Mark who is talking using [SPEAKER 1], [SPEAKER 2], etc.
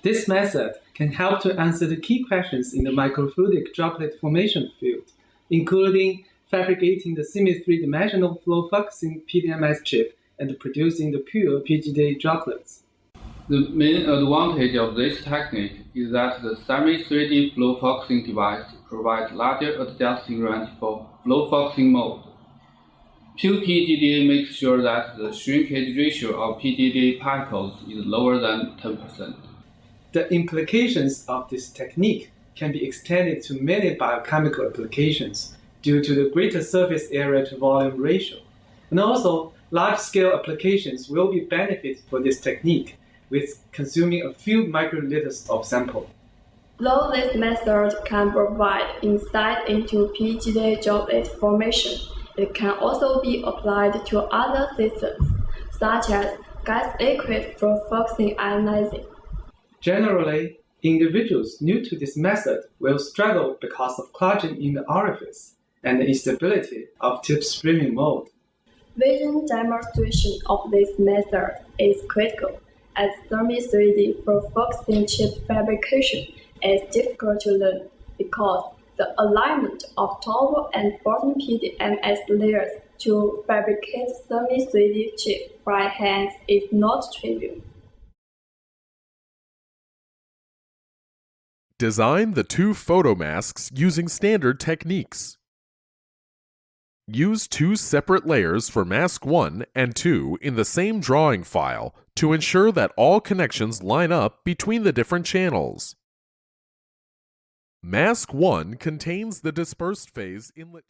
[SPEAKER 1] This method can help to answer the key questions in the microfluidic droplet formation field, including fabricating the semi-three-dimensional flow-focusing PDMS chip and producing the pure EGDA droplets.
[SPEAKER 2] The main advantage of this technique is that the semi-3D flow-focusing device provides larger adjusting range for flow-focusing mode. Pure PGDA makes sure that the shrinkage ratio of PGDA particles is lower than 10%.
[SPEAKER 1] The implications of this technique can be extended to many biochemical applications due to the greater surface area to volume ratio. And also, large-scale applications will be benefited for this technique with consuming a few microliters of sample.
[SPEAKER 3] Though this method can provide insight into PGDA droplet formation, it can also be applied to other systems, such as gas-liquid flow-focusing ionizing.
[SPEAKER 1] Generally, individuals new to this method will struggle because of clogging in the orifice and the instability of tip streaming mode.
[SPEAKER 3] Vision demonstration of this method is critical, as semi-3D flow-focusing chip fabrication is difficult to learn because the alignment of top and bottom PDMS layers to fabricate semi-3D chip by hand is not trivial.
[SPEAKER 4] Design the two photomasks using standard techniques. Use two separate layers for mask 1 and 2 in the same drawing file to ensure that all connections line up between the different channels. Mask 1 contains the dispersed phase inlet.